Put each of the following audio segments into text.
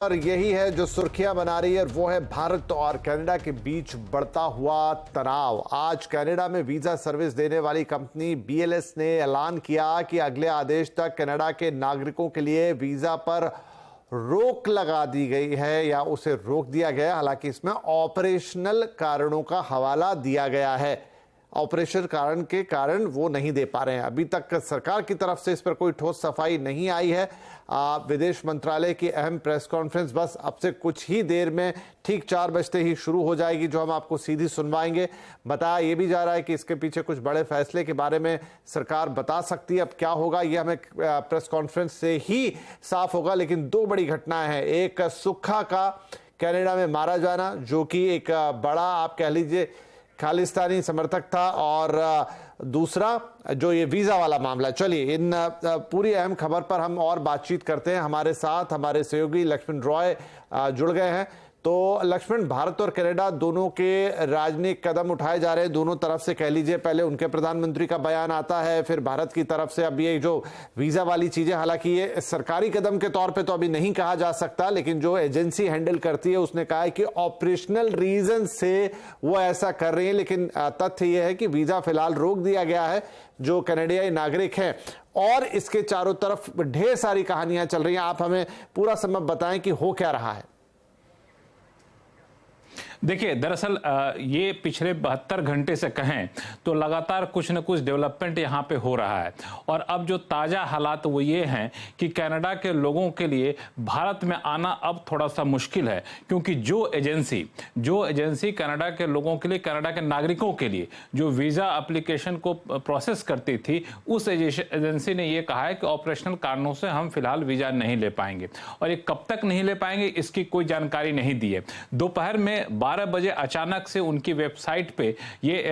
और यही है जो सुर्खियां बना रही है, वो है भारत और कनाडा के बीच बढ़ता हुआ तनाव। आज कनाडा में वीजा सर्विस देने वाली कंपनी BLS ने ऐलान किया कि अगले आदेश तक कनाडा के नागरिकों के लिए वीजा पर रोक लगा दी गई है या उसे रोक दिया गया। हालांकि इसमें ऑपरेशनल कारणों का हवाला दिया गया है। ऑपरेशन कारण के कारण वो नहीं दे पा रहे हैं। अभी तक सरकार की तरफ से इस पर कोई ठोस सफाई नहीं आई है। विदेश मंत्रालय की अहम प्रेस कॉन्फ्रेंस बस अब से कुछ ही देर में ठीक 4 बजते ही शुरू हो जाएगी, जो हम आपको सीधी सुनवाएंगे। बताया ये भी जा रहा है कि इसके पीछे कुछ बड़े फैसले के बारे में सरकार बता सकती है। अब क्या होगा ये हमें प्रेस कॉन्फ्रेंस से ही साफ होगा। लेकिन 2 बड़ी घटनाएं हैं। एक सुक्खा का कनाडा में मारा जाना, जो कि एक बड़ा आप कह लीजिए खालिस्तानी समर्थक था, और दूसरा जो ये वीजा वाला मामला। चलिए इन पूरी अहम खबर पर हम और बातचीत करते हैं। हमारे साथ हमारे सहयोगी लक्ष्मण रॉय जुड़ गए हैं। तो लक्ष्मण, भारत और कनाडा दोनों के राजनीतिक कदम उठाए जा रहे हैं, दोनों तरफ से कह लीजिए। पहले उनके प्रधानमंत्री का बयान आता है, फिर भारत की तरफ से अब ये जो वीजा वाली चीजें, हालांकि ये सरकारी कदम के तौर पे तो अभी नहीं कहा जा सकता, लेकिन जो एजेंसी हैंडल करती है उसने कहा है कि ऑपरेशनल रीजन से वो ऐसा कर रही है। लेकिन तथ्य ये है कि वीजा फिलहाल रोक दिया गया है जो कनाडियाई नागरिक हैं, और इसके चारों तरफ ढेर सारी कहानियां चल रही हैं। आप हमें पूरा समय बताएं कि हो क्या रहा है। देखिए, दरअसल ये पिछले 72 घंटे से कहें तो लगातार कुछ न कुछ डेवलपमेंट यहाँ पे हो रहा है। और अब जो ताज़ा हालात वो ये हैं कि कनाडा के लोगों के लिए भारत में आना अब थोड़ा सा मुश्किल है, क्योंकि जो एजेंसी कनाडा के लोगों के लिए, कनाडा के नागरिकों के लिए जो वीज़ा एप्लीकेशन को प्रोसेस करती थी, उस एजेंसी ने ये कहा है कि ऑपरेशनल कारणों से हम फिलहाल वीज़ा नहीं ले पाएंगे। और ये कब तक नहीं ले पाएंगे इसकी कोई जानकारी नहीं दी है। दोपहर में 12 बजे अचानक से उनकी वेबसाइट पे ये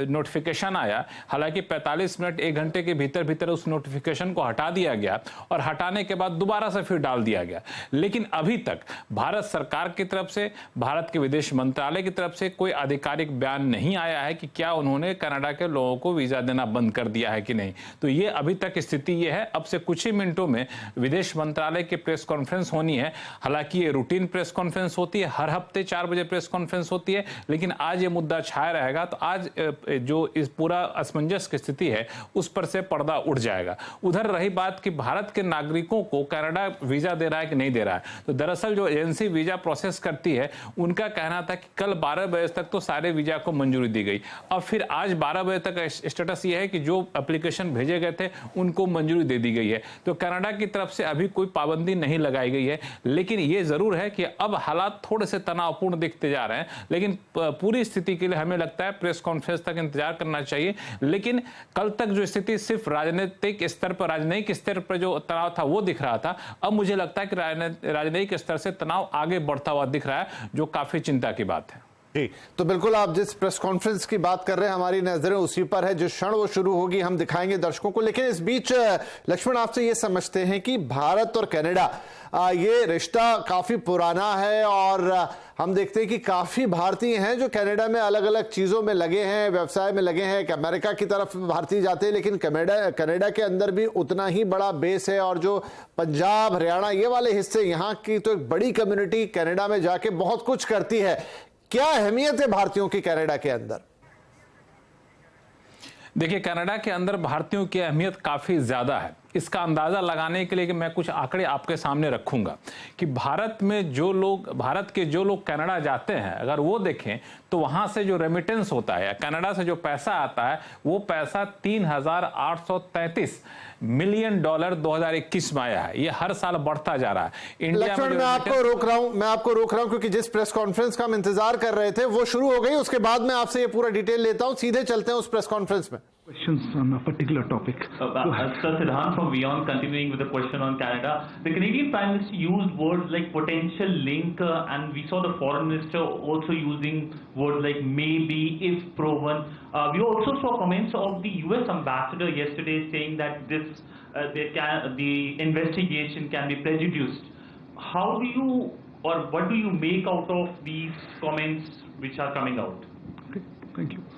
नोटिफिकेशन आया। हालांकि 45 मिनट 1 घंटे के भीतर भीतर उस नोटिफिकेशन को हटा दिया गया, और हटाने के बाद दोबारा से फिर डाल दिया गया। लेकिन अभी तक भारत सरकार की तरफ से, भारत के विदेश मंत्रालय की तरफ से कोई आधिकारिक बयान नहीं आया है कि क्या उन्होंने कनाडा के लोगों को वीजा देना बंद कर दिया है कि नहीं। तो ये अभी तक स्थिति ये है। अब से कुछ ही मिनटों में विदेश मंत्रालय की प्रेस कॉन्फ्रेंस होनी है। हालांकि ये रूटीन प्रेस कॉन्फ्रेंस होती है, हर हफ्ते 4 बजे प्रेस कॉन्फ्रेंस होती है, लेकिन आज ये मुद्दा छाया रहेगा। तो आज जो इस पूरा असमंजस की स्थिति है उस पर से पर्दा उठ जाएगा। उधर रही बात कि भारत के नागरिकों को कनाडा वीजा दे रहा है कि नहीं दे रहा है, तो दरअसल जो एजेंसी वीजा प्रोसेस करती है उनका कहना था कि कल 12 बजे तक तो सारे वीजा को मंजूरी दी गई। अब फिर आज 12 बजे तक स्टेटस ये है कि जो एप्लीकेशन भेजे गए थे उनको मंजूरी दे दी गई है। तो कनाडा की तरफ से अभी कोई पाबंदी नहीं लगाई गई है। लेकिन ये जरूर है कि अब हालात थोड़े से तनावपूर्ण दिखते जा रहे हैं। लेकिन पूरी स्थिति के लिए हमें लगता है प्रेस कॉन्फ्रेंस तक इंतजार करना चाहिए। लेकिन कल तक जो स्थिति सिर्फ राजनीतिक स्तर पर जो तनाव था वो दिख रहा था, अब मुझे लगता है कि राजनीतिक स्तर से तनाव आगे बढ़ता हुआ दिख रहा है, जो काफी चिंता की बात है। जी, तो बिल्कुल आप जिस प्रेस कॉन्फ्रेंस की बात कर रहे हैं हमारी नजरें उसी पर है। जिस क्षण वो शुरू होगी हम दिखाएंगे दर्शकों को। लेकिन इस बीच लक्ष्मण, आपसे ये समझते हैं कि भारत और कनाडा ये रिश्ता काफी पुराना है, और हम देखते हैं कि काफी भारतीय हैं जो कनाडा में अलग अलग चीजों में लगे हैं, व्यवसाय में लगे हैं। अमेरिका की तरफ भारतीय जाते हैं, लेकिन कनाडा के अंदर भी उतना ही बड़ा बेस है। और जो पंजाब, हरियाणा, ये वाले हिस्से, यहाँ की तो एक बड़ी कम्युनिटी कनाडा में जाके बहुत कुछ करती है। क्या अहमियत है भारतीयों की कनाडा के अंदर? देखिए, कनाडा के अंदर भारतीयों की अहमियत काफी ज्यादा है। इसका अंदाजा लगाने के लिए कि मैं कुछ आंकड़े आपके सामने रखूंगा कि भारत के जो लोग कनाडा जाते हैं, अगर वो देखें तो वहां से जो रेमिटेंस होता है, कनाडा से जो पैसा आता है, वो पैसा $3,833 मिलियन 2021 में आया है। ये हर साल बढ़ता जा रहा है। इंडिया में मैं आपको रोक रहा हूं क्योंकि जिस प्रेस कॉन्फ्रेंस का हम इंतजार कर रहे थे वो शुरू हो गई। उसके बाद मैं आपसे ये पूरा डिटेल लेता हूं। सीधे चलते हैं उस प्रेस कॉन्फ्रेंस में। Questions on a particular topic. Sir Siddhant from Beyond, continuing with the question on Canada. The Canadian Prime Minister used words like potential link, and we saw the Foreign Minister also using words like maybe, if proven. We also saw comments of the US Ambassador yesterday saying that the investigation can be prejudiced. How do you, or what do you make out of these comments which are coming out? Okay, thank you.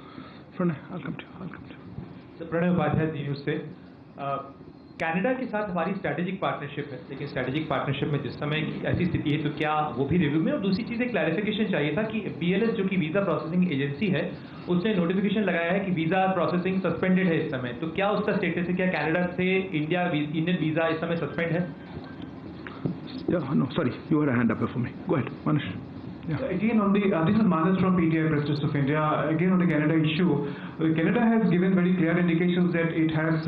Pranay, I'll come to you. Pranay Upadhyay news से Canada के साथ हमारी strategic partnership है, लेकिन strategic partnership में जिस समय की ऐसी स्थिति है तो क्या वो भी रिव्यू में? और दूसरी चीज़ एक क्लैरिफिकेशन चाहिए था कि BLS जो कि वीज़ा प्रोसेसिंग एजेंसी है उसने नोटिफिकेशन लगाया है कि वीज़ा प्रोसेसिंग सस्पेंडेड है इस समय, तो क्या उसका स्टेटस है? क्या कनाडा से इंडियन वीज़ा इस समय सस्पेंड है? Yeah, no, sorry, you had a hand up before me. Go ahead, Manish. Yeah. Again, on the this is Manas from PTI Press Trust of India. Again, on the Canada issue, Canada has given very clear indications that it has,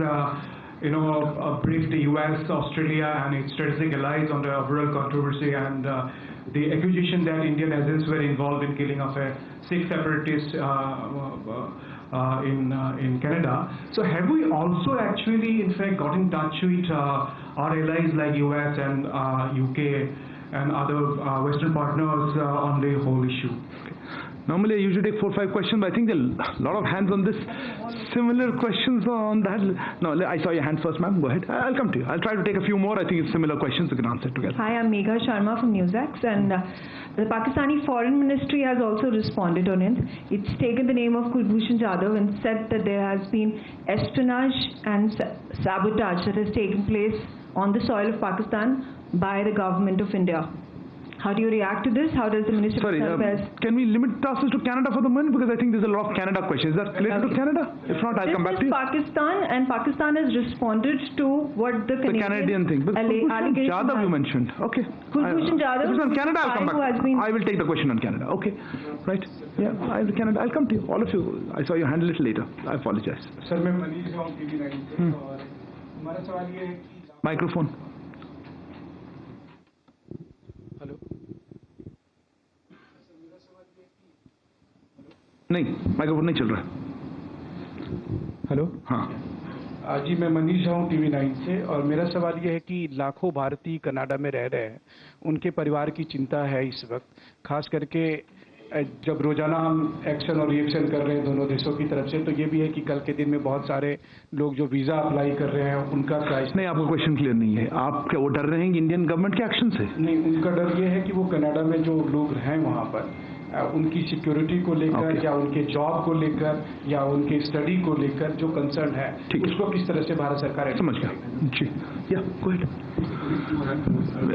briefed the US, Australia, and its strategic allies on the overall controversy and the accusation that Indian agents were involved in killing of a Sikh separatist in Canada. So, have we also actually, in fact, got in touch with our allies like US and UK? And other Western partners on the whole issue? Okay. Normally I usually take 4 or 5 questions, but I think there are a lot of hands on this. Similar questions on that. No, I saw your hand first, ma'am. Go ahead. I'll come to you. I'll try to take a few more. I think it's similar questions we can answer together. Hi, I'm Megha Sharma from NewsX, and the Pakistani Foreign Ministry has also responded on it. It's taken the name of Kulbhushan Jadhav and said that there has been espionage and sabotage that has taken place on the soil of Pakistan by the government of India. How do you react to this? How does the Ministry of External Affairs... Can we limit ourselves to Canada for the moment? Because I think there's a lot of Canada questions. Is that related to Canada? If not, I'll come back to you. Pakistan, and Pakistan has responded to what the Canadian thing. But Kulbhushan Jadhav you mentioned. Okay. Kulbhushan Jadhav. If it's on Canada, I'll come back. I will take the question on Canada. Okay. Right. Yeah, Canada. I'll come to you. All of you. I saw your hand a little later. I apologize. Sir, मैं मनीष हूँ TV9 से और हमारा सवाल ये है कि Microphone. Hello नहीं, माइक्रोफोन नहीं चल रहा। हेलो, हाँ जी मैं मनीष हूँ TV9 से और मेरा सवाल ये है कि लाखों भारतीय कनाडा में रह रहे हैं, उनके परिवार की चिंता है इस वक्त, खास करके जब रोजाना हम एक्शन और रिएक्शन कर रहे हैं दोनों देशों की तरफ से, तो ये भी है कि कल के दिन में बहुत सारे लोग जो वीज़ा अप्लाई कर रहे हैं उनका प्राइस नहीं, आपका क्वेश्चन क्लियर नहीं है। आप क्या वो डर रहे हैं इंडियन गवर्नमेंट के एक्शन से? नहीं, उनका डर ये है कि वो कनाडा में जो लोग हैं वहाँ पर उनकी सिक्योरिटी को लेकर या उनके जॉब को लेकर या उनके स्टडी को लेकर जो कंसर्न है उसको किस तरह से भारत सरकार समझ गया जी। या go ahead.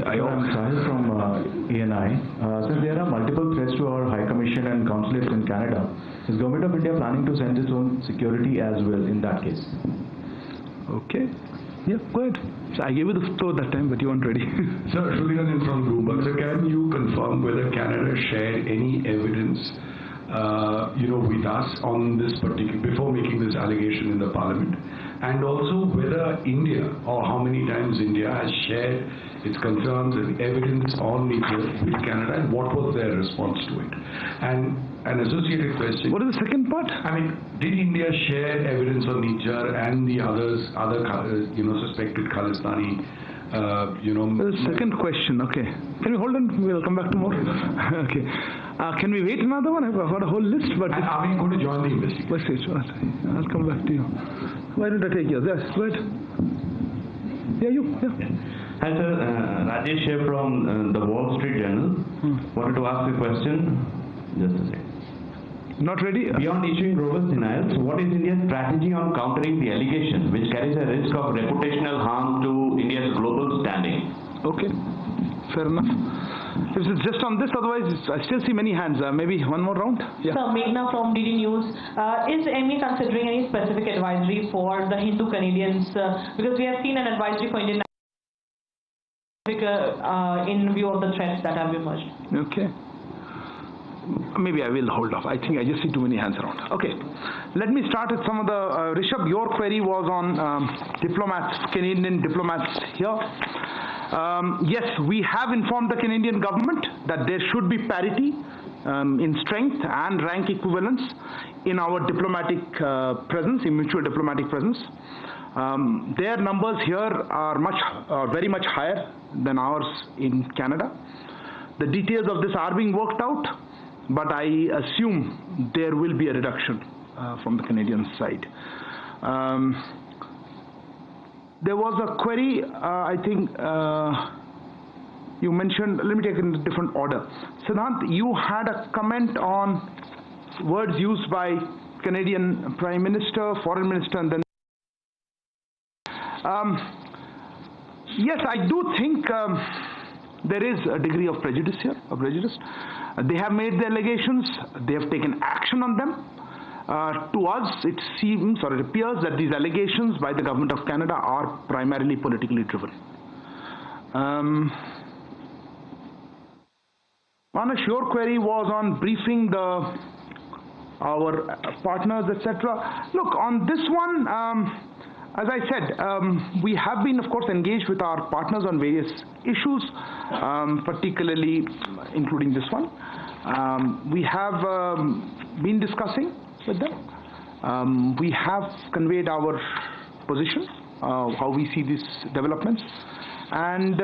I'm Sahil from ENI. Since there are multiple threats to our High Commission and consulates in Canada, is Government of India planning to send its own security as well in that case? Okay. Yeah, go ahead. So I gave you the floor that time, but you weren't ready. Sir, Shulian from Bloomberg. So can you confirm whether Canada shared any evidence, with us on this particular, before making this allegation in the Parliament? And also whether India, or how many times India has shared its concerns and evidence on nuclear with Canada, and what was their response to it? And an associated question. What is the second part? I mean, did India share evidence on Nijar and the other suspected Khalistani, The second question, okay. Can we hold on? We'll come back to more. Okay. Can we wait another one? I've got a whole list, but... And are we going to join the investigation? I'll come back to you. Why don't I take yours? Yes, go ahead. Yeah, you. Yeah. Hi sir, Rajesh here from the Wall Street Journal. Wanted to ask a question. Just a second. Not ready? Beyond issuing robust denials, what is India's strategy on countering the allegation, which carries a risk of reputational harm to India's global standing? Okay, fair enough. If it's just on this, otherwise I still see many hands. Maybe one more round? Yeah. So, Meghna from DD News. Is ME considering any specific advisory for the Hindu Canadians? Because we have seen an advisory for Indian in view of the threats that have emerged. Okay. Maybe I will hold off. I think I just see too many hands around. Okay. Let me start with some of the... Rishabh, your query was on diplomats, Canadian diplomats here. Yes, we have informed the Canadian government that there should be parity in strength and rank equivalence in our diplomatic presence, in mutual diplomatic presence. Their numbers here are very much higher than ours in Canada. The details of this are being worked out, but I assume there will be a reduction from the Canadian side. There was a query, I think you mentioned, let me take it in a different order. Siddhant, you had a comment on words used by Canadian Prime Minister, Foreign Minister, and then Yes, I do think there is a degree of prejudice here, They have made the allegations, they have taken action on them. To us, it seems or it appears that these allegations by the Government of Canada are primarily politically driven. Manush, your query was on briefing our partners, etc. Look, on this one, as I said, we have been, of course, engaged with our partners on various issues, particularly including this one. We have been discussing with them. We have conveyed our position, how we see these developments, and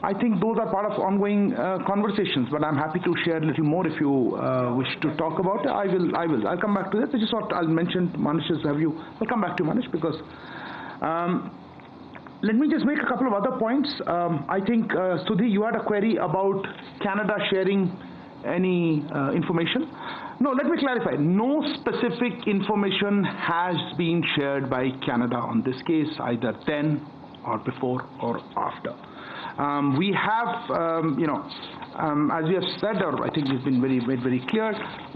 I think those are part of ongoing conversations, but I'm happy to share a little more if you wish to talk about it. I'll come back to that. I just thought I'll mention Manish's view. I'll come back to Manish because let me just make a couple of other points. I think, Sudhi, you had a query about Canada sharing any information. No, let me clarify. No specific information has been shared by Canada on this case, either then or before or after. We have, as we have said, or I think it's been made very clear,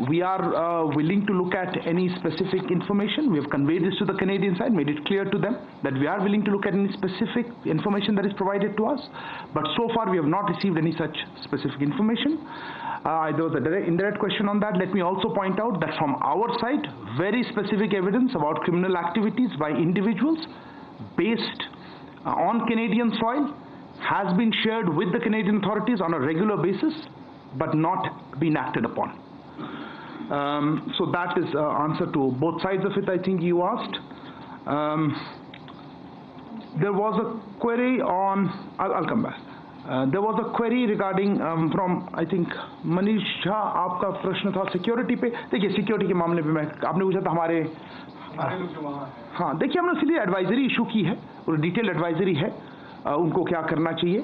we are willing to look at any specific information. We have conveyed this to the Canadian side, made it clear to them that we are willing to look at any specific information that is provided to us. But so far, we have not received any such specific information. There was an indirect question on that. Let me also point out that from our side, very specific evidence about criminal activities by individuals based on Canadian soil has been shared with the Canadian authorities on a regular basis, but not been acted upon. So that is answer to both sides of it, I think you asked. There was a query on, I'll come back. There was a query regarding from, I think, Manish Jha, आपका प्रश्न था security पे. देखिए security के मामले पे आपने पूछा था हमारे हाँ देखिए हमने इसलिए एडवाइजरी इशू की है और डिटेल एडवाइजरी है उनको क्या करना चाहिए.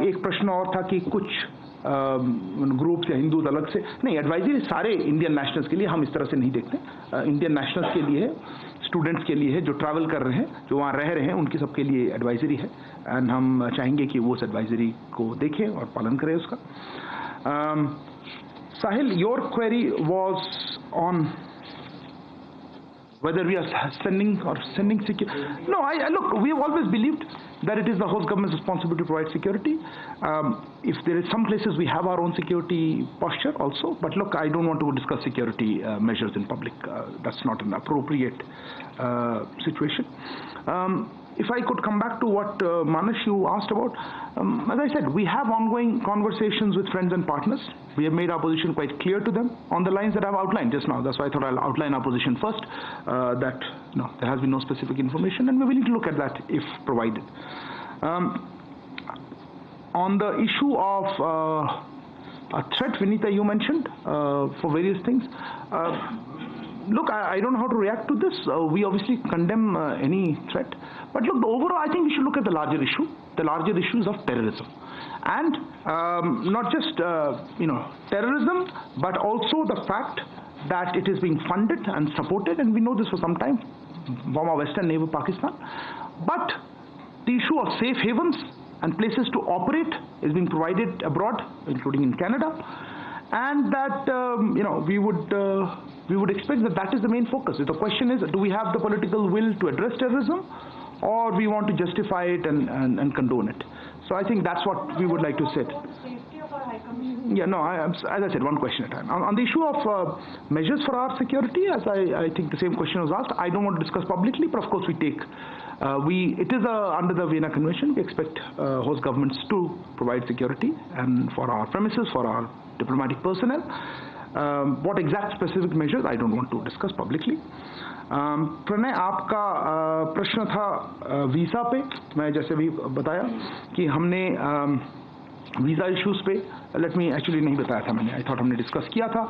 एक प्रश्न और था कि कुछ ग्रुप्स या हिंदू अलग से नहीं. एडवाइजरी सारे इंडियन नेशनल्स के लिए हम इस तरह से नहीं देखते. इंडियन नेशनल्स के लिए है, स्टूडेंट्स के लिए है, जो ट्रैवल कर रहे हैं, जो वहाँ रह रहे हैं, उनकी सबके लिए एडवाइजरी है. एंड हम चाहेंगे कि वो उस एडवाइजरी को देखें और पालन करें उसका. Sahil, your query was on whether we are sending security. No, look, we have always believed that it is the host government's responsibility to provide security. If there is some places we have our own security posture also, but look, I don't want to discuss security measures in public. That's not an appropriate situation. If I could come back to what Manish, you asked about, as I said, we have ongoing conversations with friends and partners. We have made our position quite clear to them on the lines that I've outlined just now. That's why I thought I'll outline our position first, that no, there has been no specific information, and we're willing to look at that if provided. On the issue of a threat, Vinita, you mentioned for various things. Look, I don't know how to react to this. We obviously condemn any threat. But look, overall, I think we should look at the larger issue. The larger issues of terrorism. And not just, terrorism, but also the fact that it is being funded and supported, and we know this for some time, from our western neighbor Pakistan. But the issue of safe havens and places to operate is being provided abroad, including in Canada. And that, we would expect that is the main focus. The question is, do we have the political will to address terrorism, or we want to justify it and condone it? So I think that's what we would like to say. Yeah, no, as I said, one question at a time. On the issue of measures for our security, as I think the same question was asked, I don't want to discuss publicly, but of course we take, it is under the Vienna Convention, we expect host governments to provide security and for our premises, for our diplomatic personnel. What exact specific measures, I don't want to discuss publicly. Pranay, आपका प्रश्न था visa पे. मैं जैसे भी बताया कि हमने वीज़ा इश्यूज़ पे, लेट मी एक्चुअली नहीं बताया था मैंने, आई थॉट हमने डिस्कस किया था.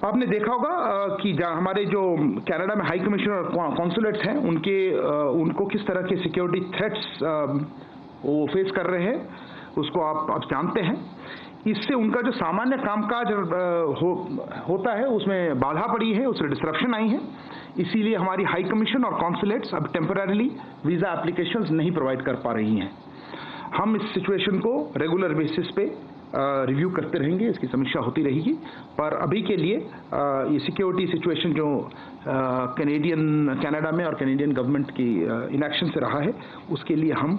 आपने देखा होगा कि हमारे जो कनाडा में हाई कमिश्नर और कॉन्सुलेट्स हैं, उनको किस तरह के सिक्योरिटी थ्रेट्स वो फेस कर रहे हैं, उसको आप जानते हैं. इससे उनका जो सामान्य कामकाज होता है उसमें बाधा पड़ी है, उससे डिस्ट्रप्शन आई है. इसीलिए हमारी हाई कमीशन और कॉन्सुलेट्स अब टेम्पररीली वीज़ा एप्लीकेशंस नहीं प्रोवाइड कर पा रही हैं। हम इस सिचुएशन को रेगुलर बेसिस पे रिव्यू करते रहेंगे, इसकी समीक्षा होती रहेगी, पर अभी के लिए ये सिक्योरिटी सिचुएशन जो कनाडा में और कैनेडियन गवर्नमेंट की इनएक्शन से रहा है, उसके लिए हम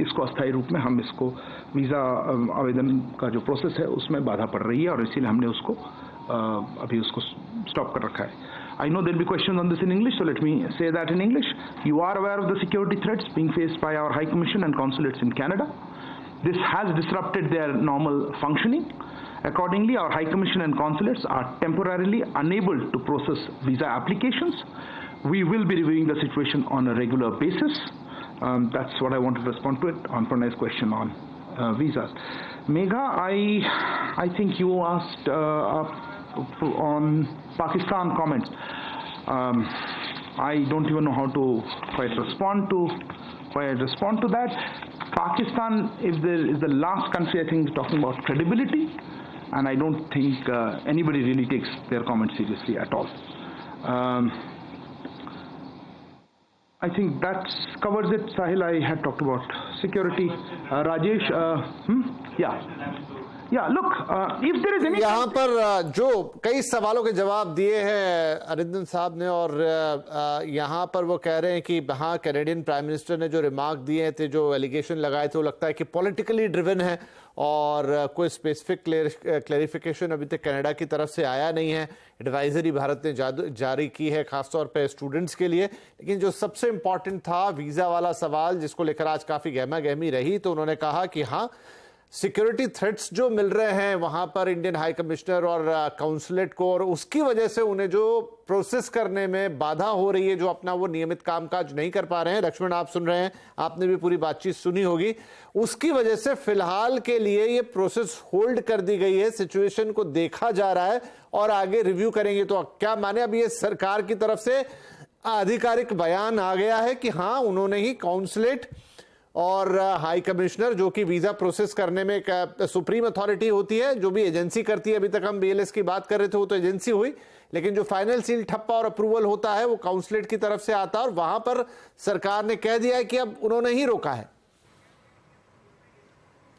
इसको अस्थायी रूप में हम इसको वीज़ा आवेदन का जो प्रोसेस है उसमें बाधा पड़ रही है और इसीलिए हमने उसको अभी उसको स्टॉप कर रखा है। I know there'll be questions on this in English, so let me say that in English. You are aware of the security threats being faced by our High Commission and consulates in Canada. This has disrupted their normal functioning. Accordingly, our High Commission and consulates are temporarily unable to process visa applications. We will be reviewing the situation on a regular basis. That's what I wanted to respond to it on Pranay's question on visas. Megha, I think you asked on Pakistan comments. I don't even know how to quite respond to that. Pakistan is the last country, I think, talking about credibility, and I don't think anybody really takes their comments seriously at all. I think that covers it. Sahil, I had talked about security. Rajesh, yeah, look, if there is any... यहाँ पर जो कई सवालों के जवाब दिए हैं अरिंदम साहब ने, और यहाँ पर वो कह रहे हैं कि हाँ, कैनेडियन प्राइम मिनिस्टर ने जो रिमार्क दिए थे, जो एलिगेशन लगाए थे, वो लगता है कि पॉलिटिकली ड्रिवन है और कोई स्पेसिफिक क्लैरिफिकेशन अभी तक कनाडा की तरफ से आया नहीं है। एडवाइजरी भारत ने जारी की है खासतौर पे स्टूडेंट्स के लिए, लेकिन जो सबसे इम्पॉर्टेंट था वीज़ा वाला सवाल, जिसको लेकर आज काफ़ी गहमा गहमी रही, तो उन्होंने कहा कि हाँ, सिक्योरिटी थ्रेट्स जो मिल रहे हैं वहां पर इंडियन हाई कमिश्नर और काउंसलेट को, और उसकी वजह से उन्हें जो प्रोसेस करने में बाधा हो रही है, जो अपना वो नियमित कामकाज नहीं कर पा रहे हैं। लक्ष्मण, आप सुन रहे हैं, आपने भी पूरी बातचीत सुनी होगी, उसकी वजह से फिलहाल के लिए ये प्रोसेस होल्ड कर दी गई है। सिचुएशन को देखा जा रहा है और आगे रिव्यू करेंगे। तो क्या माने, अब ये सरकार की तरफ से आधिकारिक बयान आ गया है कि हाँ, उन्होंने ही काउंसलेट और हाई कमिश्नर, जो कि वीजा प्रोसेस करने में एक सुप्रीम अथॉरिटी होती है, जो भी एजेंसी करती है, अभी तक हम बीएलएस की बात कर रहे थे, वो तो एजेंसी हुई, लेकिन जो फाइनल सील ठप्पा और अप्रूवल होता है वो काउंसलेट की तरफ से आता है, और वहां पर सरकार ने कह दिया है कि अब उन्होंने ही रोका है।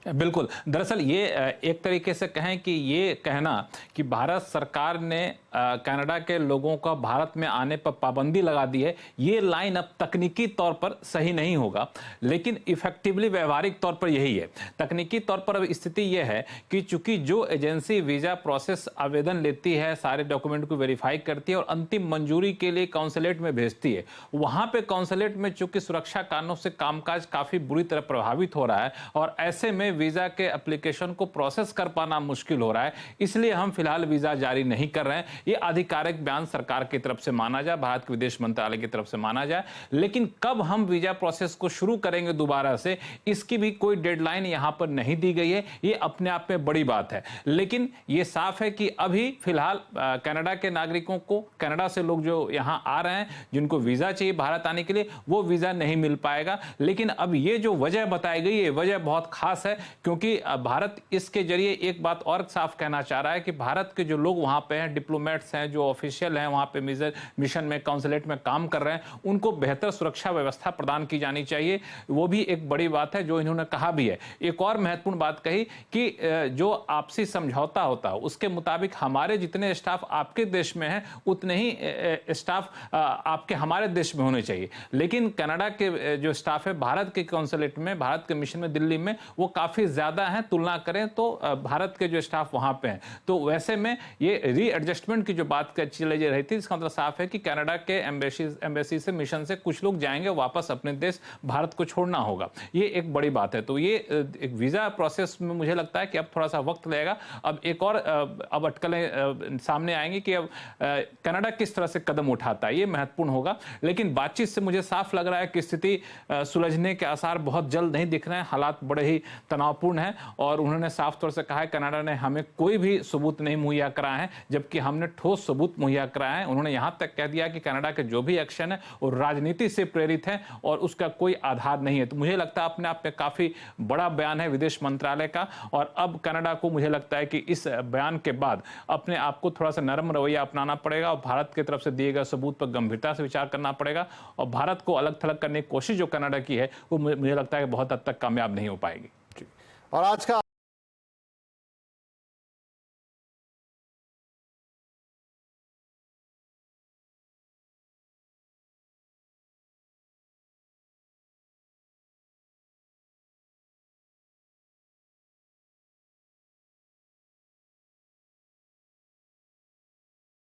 बिल्कुल, दरअसल ये एक तरीके से कहें कि ये कहना कि भारत सरकार ने कनाडा के लोगों का भारत में आने पर पाबंदी लगा दी है, ये लाइन अब तकनीकी तौर पर सही नहीं होगा, लेकिन इफेक्टिवली व्यवहारिक तौर पर यही है। तकनीकी तौर पर अब स्थिति यह है कि चूंकि जो एजेंसी वीजा प्रोसेस आवेदन लेती है, सारे डॉक्यूमेंट को वेरीफाई करती है और अंतिम मंजूरी के लिए काउंसलेट में भेजती है, वहां पे काउंसलेट में चूंकि सुरक्षा कारणों से कामकाज काफी बुरी तरह प्रभावित हो रहा है, और ऐसे में वीजा के एप्लीकेशन को प्रोसेस कर पाना मुश्किल हो रहा है। इसलिए हम फिलहाल वीजा जारी नहीं कर रहे हैं। ये आधिकारिक बयान सरकार की तरफ से माना जाए, भारत के विदेश मंत्रालय की तरफ से माना जाए, लेकिन कब हम वीजा प्रोसेस को शुरू करेंगे दोबारा से, इसकी भी कोई डेडलाइन यहां पर नहीं दी गई है। ये अपने आप में बड़ी बात है, लेकिन ये साफ है कि अभी फिलहाल कनाडा के नागरिकों को, कनाडा से लोग जो यहां आ रहे हैं, जिनको वीजा चाहिए भारत आने के लिए, वो वीजा नहीं मिल पाएगा। लेकिन अब ये जो वजह बताई गई है, वजह बहुत खास है, क्योंकि भारत इसके जरिए एक बात और साफ कहना चाह रहा है कि भारत के जो लोग वहां पे हैं, डिप्लोमेट्स हैं, जो ऑफिशियल हैं वहां पे मिशन में, काउंसलेट में काम कर रहे हैं, उनको बेहतर सुरक्षा व्यवस्था प्रदान की जानी चाहिए। वो भी एक बड़ी बात है जो इन्होंने कहा भी है। एक और महत्वपूर्ण बात कही कि जो आपसी समझौता होता है उसके मुताबिक हमारे जितने स्टाफ आपके देश में हैं, उतने ही स्टाफ आपके हमारे देश में होने चाहिए। लेकिन कनाडा के जो स्टाफ है भारत के काउंसलेट में, भारत के मिशन में दिल्ली में, वो काफी ज्यादा है तुलना करें तो भारत के जो स्टाफ वहां पे हैं। तो वैसे में ये रीएडजस्टमेंट की जो बात चली जा रही थी, इसका मतलब साफ है कि कनाडा के एम्बेसी से, मिशन से कुछ लोग जाएंगे वापस अपने देश, भारत को छोड़ना होगा। ये एक बड़ी बात है। तो ये एक वीजा प्रोसेस में मुझे लगता है कि अब थोड़ा सा वक्त लगेगा। अब एक और अब अटकलें सामने आएंगी कि अब कनाडा किस तरह से कदम उठाता है, ये महत्वपूर्ण होगा। लेकिन बातचीत से मुझे साफ लग रहा है कि स्थिति सुलझने के आसार बहुत जल्द नहीं दिख रहे हैं। हालात बड़े ही तनावपूर्ण है, और उन्होंने साफ तौर से कहा है कनाडा ने हमें कोई भी सबूत नहीं मुहैया कराए हैं, जबकि हमने ठोस सबूत मुहैया कराए हैं। उन्होंने यहां तक कह दिया कि कनाडा के जो भी एक्शन है वो राजनीति से प्रेरित है और उसका कोई आधार नहीं है। तो मुझे लगता है अपने आप में काफी बड़ा बयान है विदेश मंत्रालय का, और अब कनाडा को मुझे लगता है कि इस बयान के बाद अपने आप को थोड़ा सा नरम रवैया अपनाना पड़ेगा और भारत की तरफ से दिए गए सबूत पर गंभीरता से विचार करना पड़ेगा, और भारत को अलग थलग करने की कोशिश जो कनाडा की है वो मुझे लगता है कि बहुत हद तक कामयाब नहीं हो पाएगी। और आज का